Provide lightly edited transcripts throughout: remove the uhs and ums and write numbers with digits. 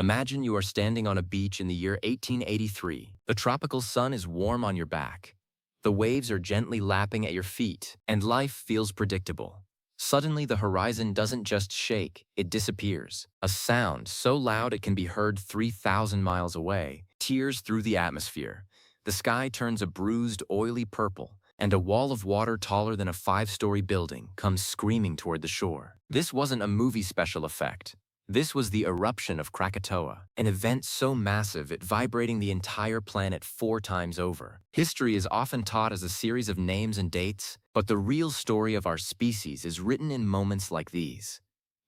Imagine you are standing on a beach in the year 1883. The tropical sun is warm on your back. The waves are gently lapping at your feet, and life feels predictable. Suddenly, the horizon doesn't just shake, it disappears. A sound so loud it can be heard 3,000 miles away tears through the atmosphere. The sky turns a bruised, oily purple, and a wall of water taller than a five-story building comes screaming toward the shore. This wasn't a movie special effect. This was the eruption of Krakatoa, an event so massive it vibrating the entire planet 4 times over. History is often taught as a series of names and dates, but the real story of our species is written in moments like these.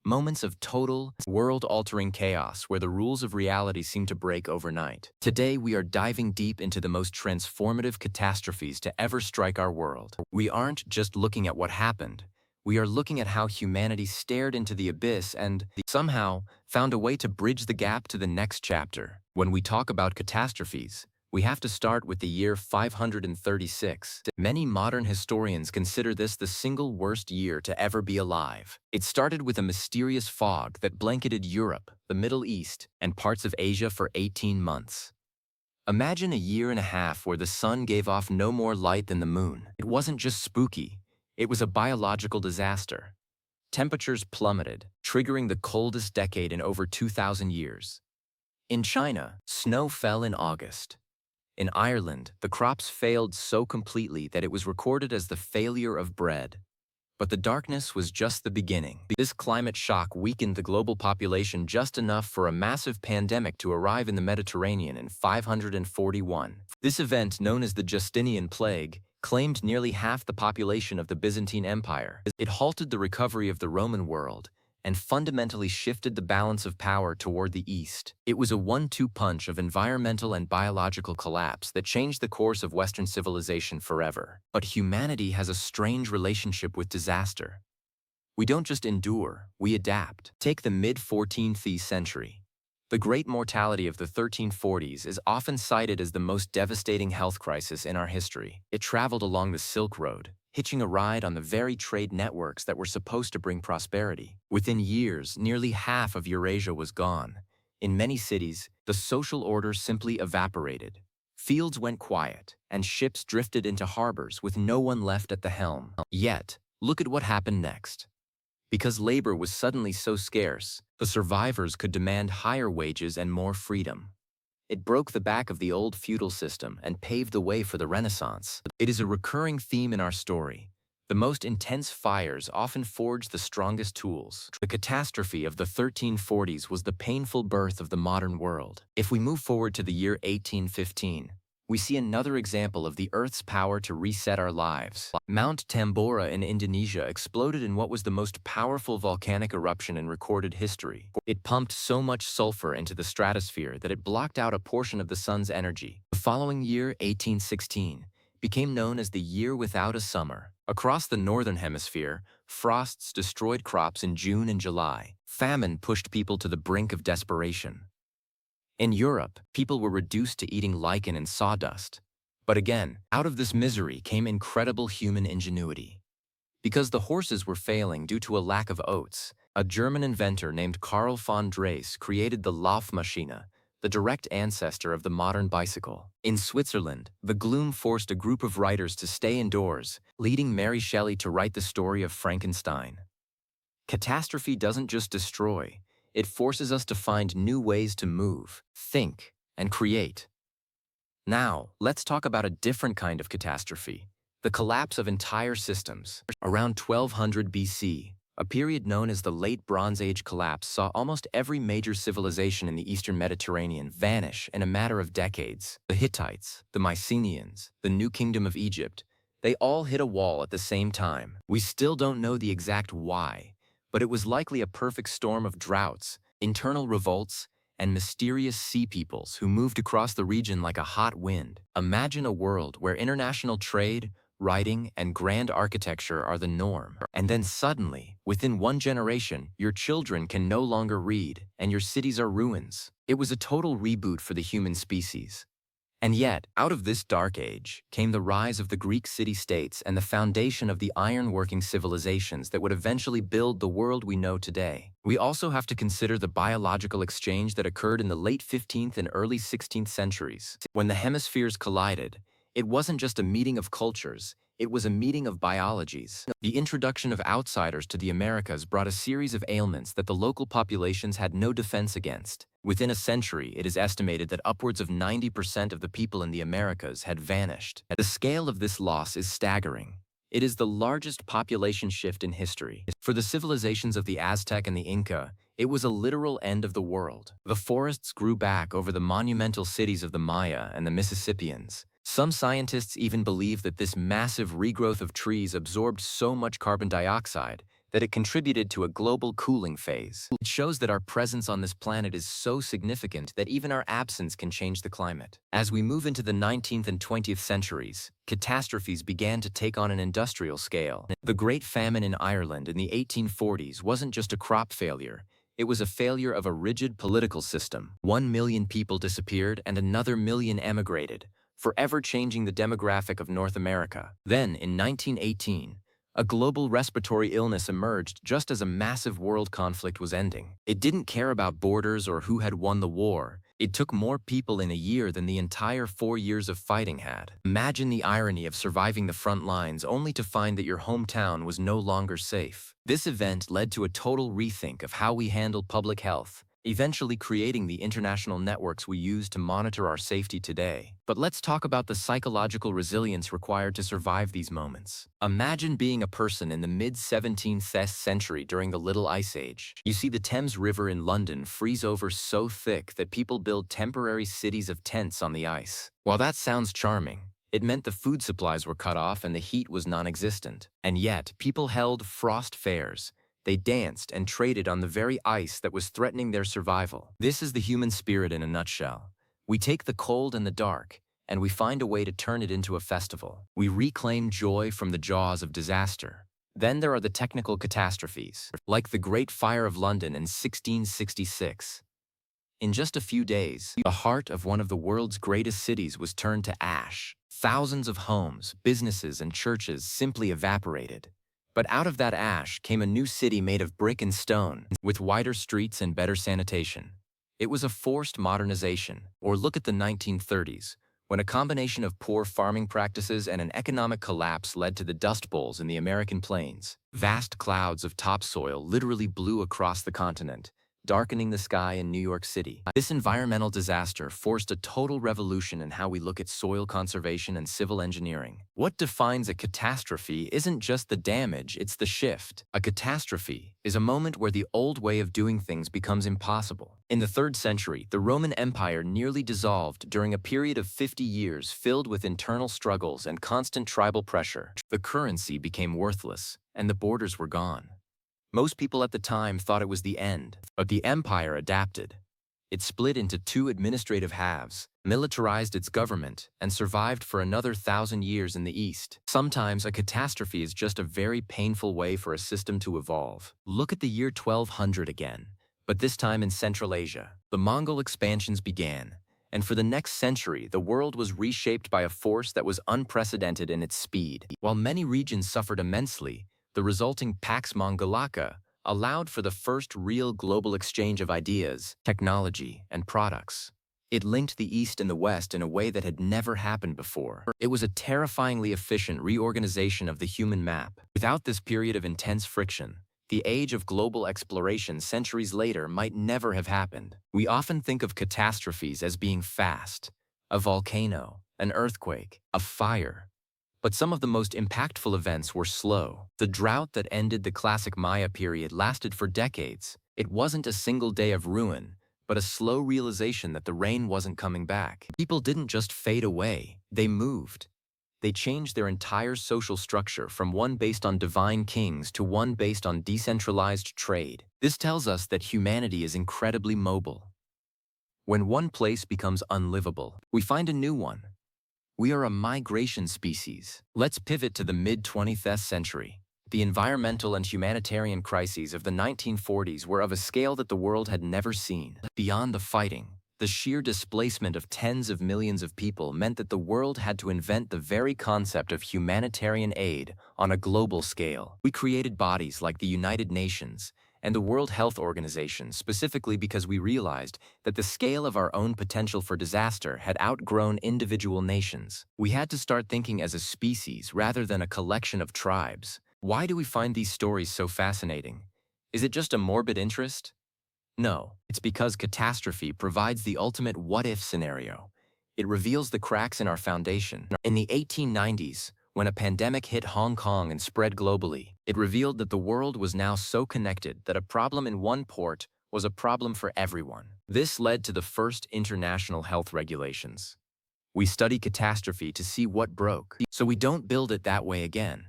Moments of total, world-altering chaos where the rules of reality seem to break overnight. Today, we are diving deep into the most transformative catastrophes to ever strike our world. We aren't just looking at what happened. We are looking at how humanity stared into the abyss and somehow found a way to bridge the gap to the next chapter. When we talk about catastrophes, we have to start with the year 536. Many modern historians consider this the single worst year to ever be alive. It started with a mysterious fog that blanketed Europe, the Middle East, and parts of Asia for 18 months. Imagine a year and a half where the sun gave off no more light than the moon. It wasn't just spooky. It was a biological disaster. Temperatures plummeted, triggering the coldest decade in over 2,000 years. In China, snow fell in August. In Ireland, the crops failed so completely that it was recorded as the failure of bread. But the darkness was just the beginning. This climate shock weakened the global population just enough for a massive pandemic to arrive in the Mediterranean in 541. This event, known as the Justinian Plague, claimed nearly half the population of the Byzantine Empire. It halted the recovery of the Roman world and fundamentally shifted the balance of power toward the East. It was a 1-2 punch of environmental and biological collapse that changed the course of Western civilization forever. But humanity has a strange relationship with disaster. We don't just endure, we adapt. Take the mid-14th century. The Great Mortality of the 1340s is often cited as the most devastating health crisis in our history. It traveled along the Silk Road, hitching a ride on the very trade networks that were supposed to bring prosperity. Within years, nearly half of Eurasia was gone. In many cities, the social order simply evaporated. Fields went quiet, and ships drifted into harbors with no one left at the helm. Yet, look at what happened next. Because labor was suddenly so scarce, the survivors could demand higher wages and more freedom. It broke the back of the old feudal system and paved the way for the Renaissance. It is a recurring theme in our story. The most intense fires often forge the strongest tools. The catastrophe of the 1340s was the painful birth of the modern world. If we move forward to the year 1815, we see another example of the Earth's power to reset our lives. Mount Tambora in Indonesia exploded in what was the most powerful volcanic eruption in recorded history. It pumped so much sulfur into the stratosphere that it blocked out a portion of the sun's energy. The following year, 1816, became known as the year without a summer. Across the northern hemisphere, frosts destroyed crops in June and July. Famine pushed people to the brink of desperation. In Europe, people were reduced to eating lichen and sawdust. But again, out of this misery came incredible human ingenuity. Because the horses were failing due to a lack of oats, a German inventor named Karl von Drais created the Laufmaschine, the direct ancestor of the modern bicycle. In Switzerland, the gloom forced a group of writers to stay indoors, leading Mary Shelley to write the story of Frankenstein. Catastrophe doesn't just destroy. It forces us to find new ways to move, think, and create. Now, let's talk about a different kind of catastrophe, the collapse of entire systems. Around 1200 BC, a period known as the Late Bronze Age collapse saw almost every major civilization in the Eastern Mediterranean vanish in a matter of decades. The Hittites, the Mycenaeans, the New Kingdom of Egypt, they all hit a wall at the same time. We still don't know the exact why, but it was likely a perfect storm of droughts, internal revolts, and mysterious sea peoples who moved across the region like a hot wind. Imagine a world where international trade, writing, and grand architecture are the norm. And then suddenly, within one generation, your children can no longer read, and your cities are ruins. It was a total reboot for the human species. And yet, out of this dark age, came the rise of the Greek city-states and the foundation of the iron-working civilizations that would eventually build the world we know today. We also have to consider the biological exchange that occurred in the late 15th and early 16th centuries. When the hemispheres collided, it wasn't just a meeting of cultures, it was a meeting of biologies. The introduction of outsiders to the Americas brought a series of ailments that the local populations had no defense against. Within a century, it is estimated that upwards of 90% of the people in the Americas had vanished. The scale of this loss is staggering. It is the largest population shift in history. For the civilizations of the Aztec and the Inca, it was a literal end of the world. The forests grew back over the monumental cities of the Maya and the Mississippians. Some scientists even believe that this massive regrowth of trees absorbed so much carbon dioxide that it contributed to a global cooling phase. It shows that our presence on this planet is so significant that even our absence can change the climate. As we move into the 19th and 20th centuries, catastrophes began to take on an industrial scale. The Great Famine in Ireland in the 1840s wasn't just a crop failure. It was a failure of a rigid political system. 1 million people disappeared and another million emigrated, forever changing the demographic of North America. Then, in 1918, a global respiratory illness emerged just as a massive world conflict was ending. It didn't care about borders or who had won the war. It took more people in a year than the entire 4 years of fighting had. Imagine the irony of surviving the front lines only to find that your hometown was no longer safe. This event led to a total rethink of how we handle public health, eventually creating the international networks we use to monitor our safety today. But let's talk about the psychological resilience required to survive these moments. Imagine being a person in the mid-17th century during the Little Ice Age. You see the Thames River in London freeze over so thick that people build temporary cities of tents on the ice. While that sounds charming, it meant the food supplies were cut off and the heat was non-existent. And yet, people held frost fairs. They danced and traded on the very ice that was threatening their survival. This is the human spirit in a nutshell. We take the cold and the dark, and we find a way to turn it into a festival. We reclaim joy from the jaws of disaster. Then there are the technical catastrophes, like the Great Fire of London in 1666. In just a few days, the heart of one of the world's greatest cities was turned to ash. Thousands of homes, businesses, and churches simply evaporated. But out of that ash came a new city made of brick and stone, with wider streets and better sanitation. It was a forced modernization. Or look at the 1930s, when a combination of poor farming practices and an economic collapse led to the Dust Bowls in the American plains. Vast clouds of topsoil literally blew across the continent, darkening the sky in New York City. This environmental disaster forced a total revolution in how we look at soil conservation and civil engineering. What defines a catastrophe isn't just the damage, it's the shift. A catastrophe is a moment where the old way of doing things becomes impossible. In the 3rd century, the Roman Empire nearly dissolved during a period of 50 years filled with internal struggles and constant tribal pressure. The currency became worthless, and the borders were gone. Most people at the time thought it was the end, but the empire adapted. It split into 2 administrative halves, militarized its government, and survived for another 1,000 years in the East. Sometimes a catastrophe is just a very painful way for a system to evolve. Look at the year 1200 again, but this time in Central Asia. The Mongol expansions began, and for the next century, the world was reshaped by a force that was unprecedented in its speed. While many regions suffered immensely, the resulting Pax Mongolica allowed for the first real global exchange of ideas, technology, and products. It linked the East and the West in a way that had never happened before. It was a terrifyingly efficient reorganization of the human map. Without this period of intense friction, the age of global exploration centuries later might never have happened. We often think of catastrophes as being fast: a volcano, an earthquake, a fire. But some of the most impactful events were slow. The drought that ended the classic Maya period lasted for decades. It wasn't a single day of ruin, but a slow realization that the rain wasn't coming back. People didn't just fade away, they moved. They changed their entire social structure from one based on divine kings to one based on decentralized trade. This tells us that humanity is incredibly mobile. When one place becomes unlivable, we find a new one. We are a migration species. Let's pivot to the mid-20th century. The environmental and humanitarian crises of the 1940s were of a scale that the world had never seen. Beyond the fighting, the The sheer displacement of tens of millions of people meant that the world had to invent the very concept of humanitarian aid on a global scale. We created bodies like the United Nations and the World Health Organization specifically because we realized that the scale of our own potential for disaster had outgrown individual nations. We had to start thinking as a species rather than a collection of tribes. Why do we find these stories so fascinating? Is it just a morbid interest? No, it's because catastrophe provides the ultimate what-if scenario. It reveals the cracks in our foundation. In the 1890s, when a pandemic hit Hong Kong and spread globally, it revealed that the world was now so connected that a problem in one port was a problem for everyone. This led to the first international health regulations. We study catastrophe to see what broke, so we don't build it that way again.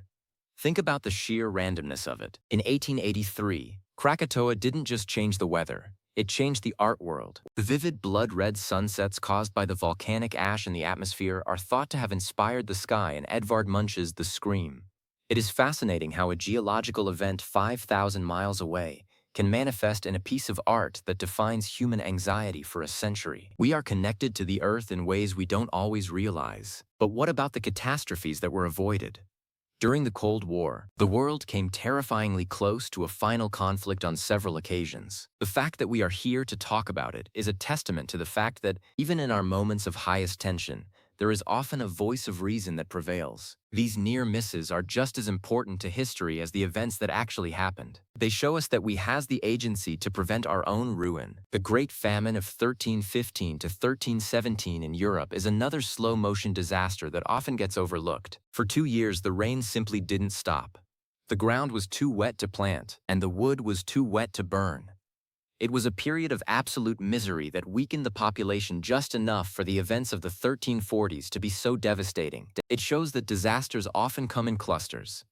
Think about the sheer randomness of it. In 1883, Krakatoa didn't just change the weather, it changed the art world. The vivid blood-red sunsets caused by the volcanic ash in the atmosphere are thought to have inspired the sky in Edvard Munch's The Scream. It is fascinating how a geological event 5,000 miles away can manifest in a piece of art that defines human anxiety for a century. We are connected to the Earth in ways we don't always realize. But what about the catastrophes that were avoided? During the Cold War, the world came terrifyingly close to a final conflict on several occasions. The fact that we are here to talk about it is a testament to the fact that, even in our moments of highest tension, there is often a voice of reason that prevails. These near misses are just as important to history as the events that actually happened. They show us that we has the agency to prevent our own ruin. The Great Famine of 1315 to 1317 in Europe is another slow-motion disaster that often gets overlooked. For 2 years, the rain simply didn't stop. The ground was too wet to plant, and the wood was too wet to burn. It was a period of absolute misery that weakened the population just enough for the events of the 1340s to be so devastating. It shows that disasters often come in clusters.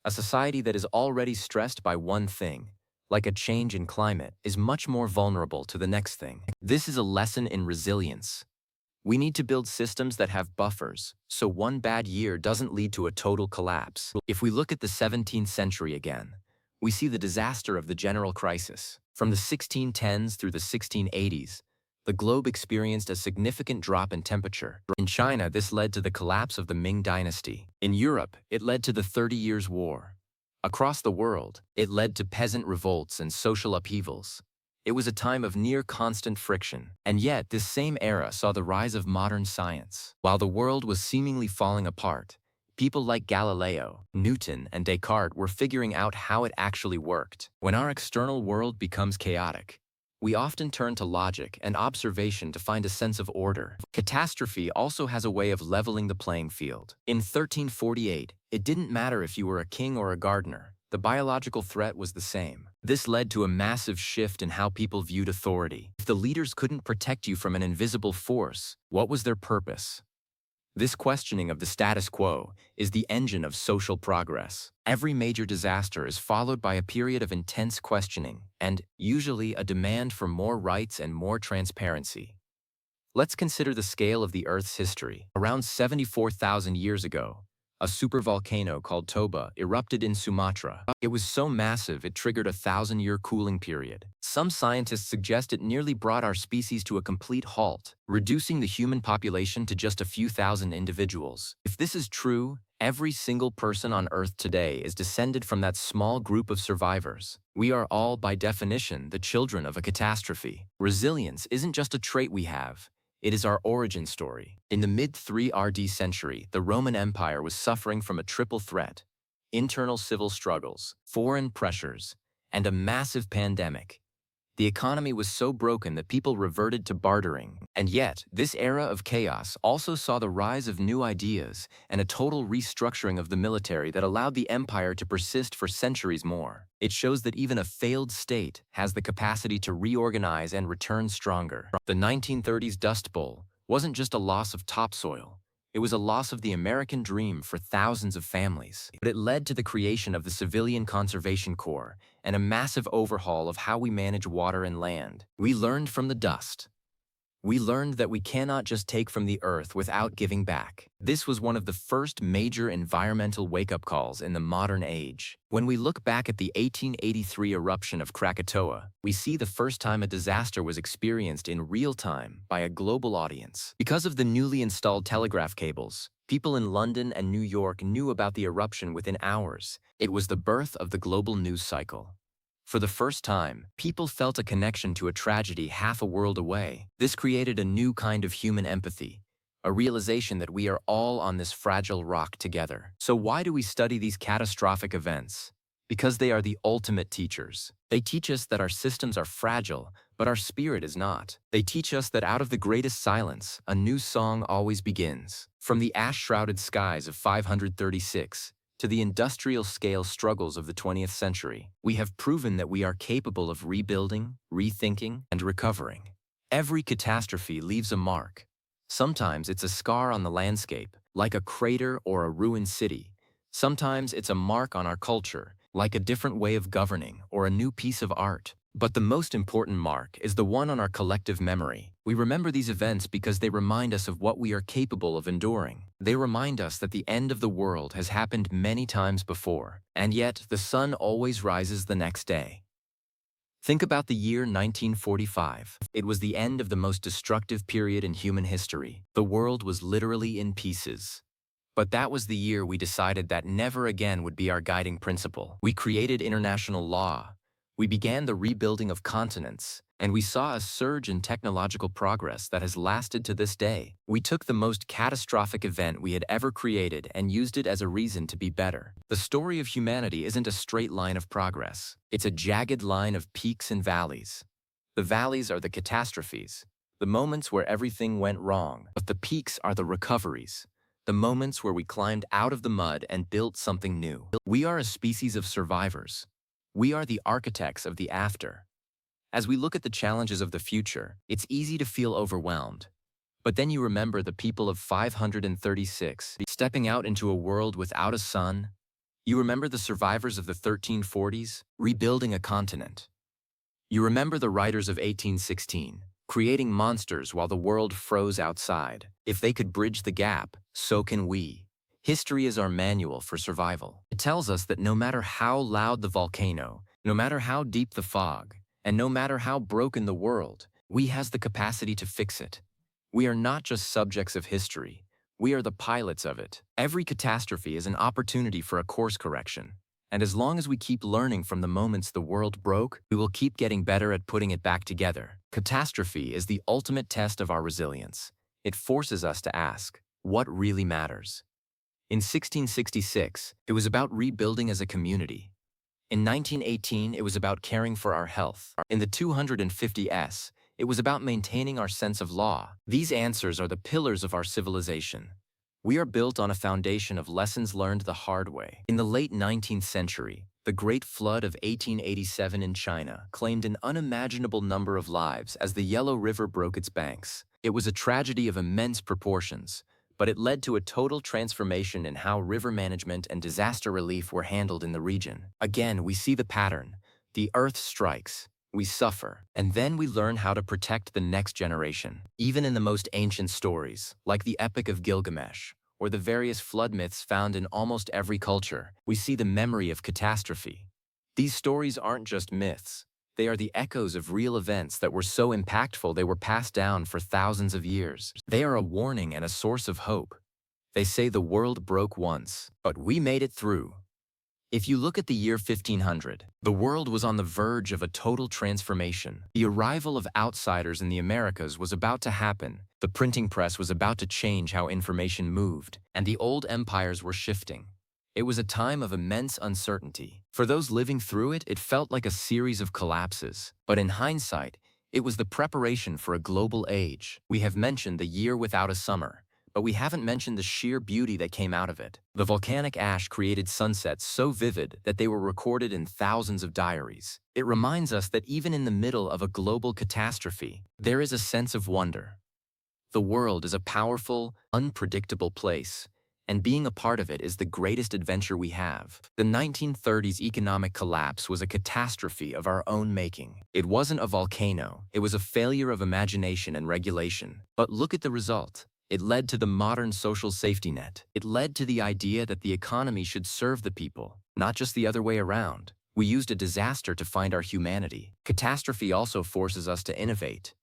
A society that is already stressed by one thing, like a change in climate, is much more vulnerable to the next thing. This is a lesson in resilience. We need to build systems that have buffers, so one bad year doesn't lead to a total collapse. If we look at the 17th century again, we see the disaster of the general crisis. From the 1610s through the 1680s, the globe experienced a significant drop in temperature. In China, this led to the collapse of the Ming dynasty. In Europe, it led to the 30 Years' War. Across the world, it led to peasant revolts and social upheavals. It was a time of near-constant friction, and yet this same era saw the rise of modern science. While the world was seemingly falling apart, people like Galileo, Newton, and Descartes were figuring out how it actually worked. When our external world becomes chaotic, we often turn to logic and observation to find a sense of order. Catastrophe also has a way of leveling the playing field. In 1348, it didn't matter if you were a king or a gardener. The biological threat was the same. This led to a massive shift in how people viewed authority. If the leaders couldn't protect you from an invisible force, what was their purpose? This questioning of the status quo is the engine of social progress. Every major disaster is followed by a period of intense questioning and, usually, a demand for more rights and more transparency. Let's consider the scale of the Earth's history. Around 74,000 years ago, a supervolcano called Toba erupted in Sumatra. It was so massive it triggered a 1,000-year cooling period. Some scientists suggest it nearly brought our species to a complete halt, reducing the human population to just a few thousand individuals. If this is true, every single person on Earth today is descended from that small group of survivors. We are all, by definition, the children of a catastrophe. Resilience isn't just a trait we have. It is our origin story. In the mid-3 RD century, the Roman Empire was suffering from a triple threat: internal civil struggles, foreign pressures, and a massive pandemic. The economy was so broken that people reverted to bartering. And yet, this era of chaos also saw the rise of new ideas and a total restructuring of the military that allowed the empire to persist for centuries more. It shows that even a failed state has the capacity to reorganize and return stronger. The 1930s Dust Bowl wasn't just a loss of topsoil. It was a loss of the American dream for thousands of families. But it led to the creation of the Civilian Conservation Corps and a massive overhaul of how we manage water and land. We learned from the dust. We learned that we cannot just take from the earth without giving back. This was one of the first major environmental wake-up calls in the modern age. When we look back at the 1883 eruption of Krakatoa, we see the first time a disaster was experienced in real time by a global audience. Because of the newly installed telegraph cables, people in London and New York knew about the eruption within hours. It was the birth of the global news cycle. For the first time, people felt a connection to a tragedy half a world away. This created a new kind of human empathy, a realization that we are all on this fragile rock together. So why do we study these catastrophic events? Because they are the ultimate teachers. They teach us that our systems are fragile, but our spirit is not. They teach us that out of the greatest silence, a new song always begins. From the ash-shrouded skies of 536, to the industrial-scale struggles of the 20th century, we have proven that we are capable of rebuilding, rethinking, and recovering. Every catastrophe leaves a mark. Sometimes it's a scar on the landscape, like a crater or a ruined city. Sometimes it's a mark on our culture, like a different way of governing or a new piece of art. But the most important mark is the one on our collective memory. We remember these events because they remind us of what we are capable of enduring. They remind us that the end of the world has happened many times before, and yet the sun always rises the next day. Think about the year 1945. It was the end of the most destructive period in human history. The world was literally in pieces. But that was the year we decided that never again would be our guiding principle. We created international law. We began the rebuilding of continents, and we saw a surge in technological progress that has lasted to this day. We took the most catastrophic event we had ever created and used it as a reason to be better. The story of humanity isn't a straight line of progress. It's a jagged line of peaks and valleys. The valleys are the catastrophes, the moments where everything went wrong, but the peaks are the recoveries, the moments where we climbed out of the mud and built something new. We are a species of survivors. We are the architects of the after. As we look at the challenges of the future, it's easy to feel overwhelmed. But then you remember the people of 536 stepping out into a world without a sun. You remember the survivors of the 1340s rebuilding a continent. You remember the writers of 1816 creating monsters while the world froze outside. If they could bridge the gap, so can we. History is our manual for survival. It tells us that no matter how loud the volcano, no matter how deep the fog, and no matter how broken the world, we has the capacity to fix it. We are not just subjects of history, we are the pilots of it. Every catastrophe is an opportunity for a course correction. And as long as we keep learning from the moments the world broke, we will keep getting better at putting it back together. Catastrophe is the ultimate test of our resilience. It forces us to ask, what really matters? In 1666, it was about rebuilding as a community. In 1918, it was about caring for our health. In the 250s, it was about maintaining our sense of law. These answers are the pillars of our civilization. We are built on a foundation of lessons learned the hard way. In the late 19th century, the Great Flood of 1887 in China claimed an unimaginable number of lives as the Yellow River broke its banks. It was a tragedy of immense proportions, but it led to a total transformation in how river management and disaster relief were handled in the region. Again, we see the pattern. The earth strikes, we suffer, and then we learn how to protect the next generation. Even in the most ancient stories, like the Epic of Gilgamesh, or the various flood myths found in almost every culture, we see the memory of catastrophe. These stories aren't just myths. They are the echoes of real events that were so impactful they were passed down for thousands of years. They are a warning and a source of hope. They say the world broke once, but we made it through. If you look at the year 1500, the world was on the verge of a total transformation. The arrival of outsiders in the Americas was about to happen. The printing press was about to change how information moved, and the old empires were shifting. It was a time of immense uncertainty. For those living through it, it felt like a series of collapses. But in hindsight, it was the preparation for a global age. We have mentioned the year without a summer, but we haven't mentioned the sheer beauty that came out of it. The volcanic ash created sunsets so vivid that they were recorded in thousands of diaries. It reminds us that even in the middle of a global catastrophe, there is a sense of wonder. The world is a powerful, unpredictable place, and being a part of it is the greatest adventure we have. The 1930s economic collapse was a catastrophe of our own making. It wasn't a volcano, it was a failure of imagination and regulation. But look at the result. It led to the modern social safety net. It led to the idea that the economy should serve the people, not just the other way around. We used a disaster to find our humanity. Catastrophe also forces us to innovate.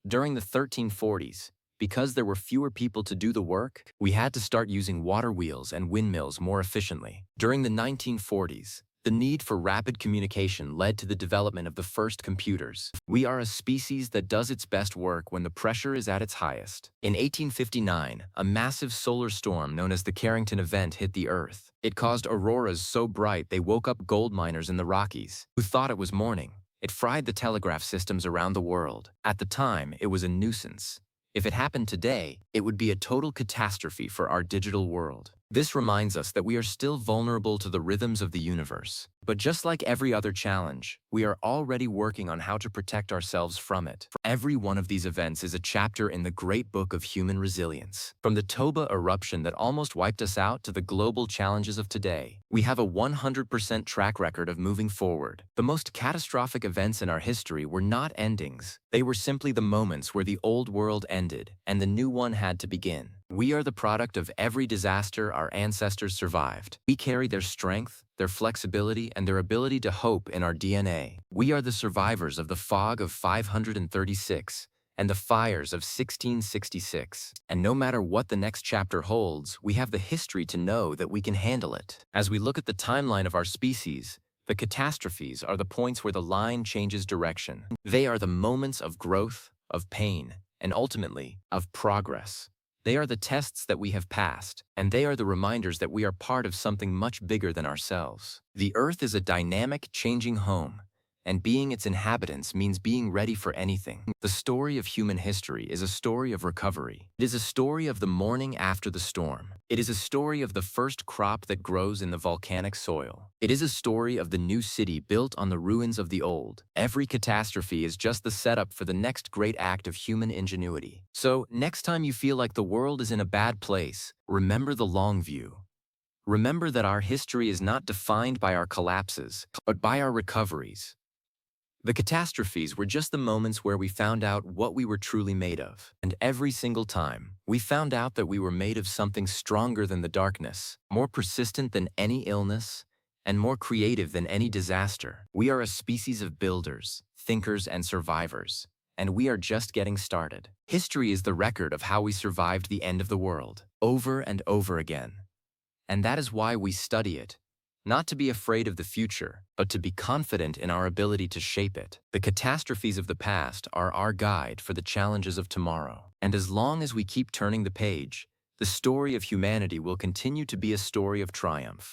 During the 1340s, because there were fewer people to do the work, we had to start using water wheels and windmills more efficiently. During the 1940s, the need for rapid communication led to the development of the first computers. We are a species that does its best work when the pressure is at its highest. In 1859, a massive solar storm known as the Carrington Event hit the Earth. It caused auroras so bright they woke up gold miners in the Rockies, who thought it was morning. It fried the telegraph systems around the world. At the time, it was a nuisance. If it happened today, it would be a total catastrophe for our digital world. This reminds us that we are still vulnerable to the rhythms of the universe. But just like every other challenge, we are already working on how to protect ourselves from it. Every one of these events is a chapter in the great book of human resilience. From the Toba eruption that almost wiped us out to the global challenges of today, we have a 100% track record of moving forward. The most catastrophic events in our history were not endings. They were simply the moments where the old world ended and the new one had to begin. We are the product of every disaster our ancestors survived. We carry their strength, their flexibility, and their ability to hope in our DNA. We are the survivors of the fog of 536 and the fires of 1666. And no matter what the next chapter holds, we have the history to know that we can handle it. As we look at the timeline of our species, the catastrophes are the points where the line changes direction. They are the moments of growth, of pain, and ultimately, of progress. They are the tests that we have passed, and they are the reminders that we are part of something much bigger than ourselves. The Earth is a dynamic, changing home, and being its inhabitants means being ready for anything. The story of human history is a story of recovery. It is a story of the morning after the storm. It is a story of the first crop that grows in the volcanic soil. It is a story of the new city built on the ruins of the old. Every catastrophe is just the setup for the next great act of human ingenuity. So, next time you feel like the world is in a bad place, remember the long view. Remember that our history is not defined by our collapses, but by our recoveries. The catastrophes were just the moments where we found out what we were truly made of. And every single time, we found out that we were made of something stronger than the darkness, more persistent than any illness, and more creative than any disaster. We are a species of builders, thinkers, and survivors, and we are just getting started. History is the record of how we survived the end of the world, over and over again. And that is why we study it. Not to be afraid of the future, but to be confident in our ability to shape it. The catastrophes of the past are our guide for the challenges of tomorrow. And as long as we keep turning the page, the story of humanity will continue to be a story of triumph.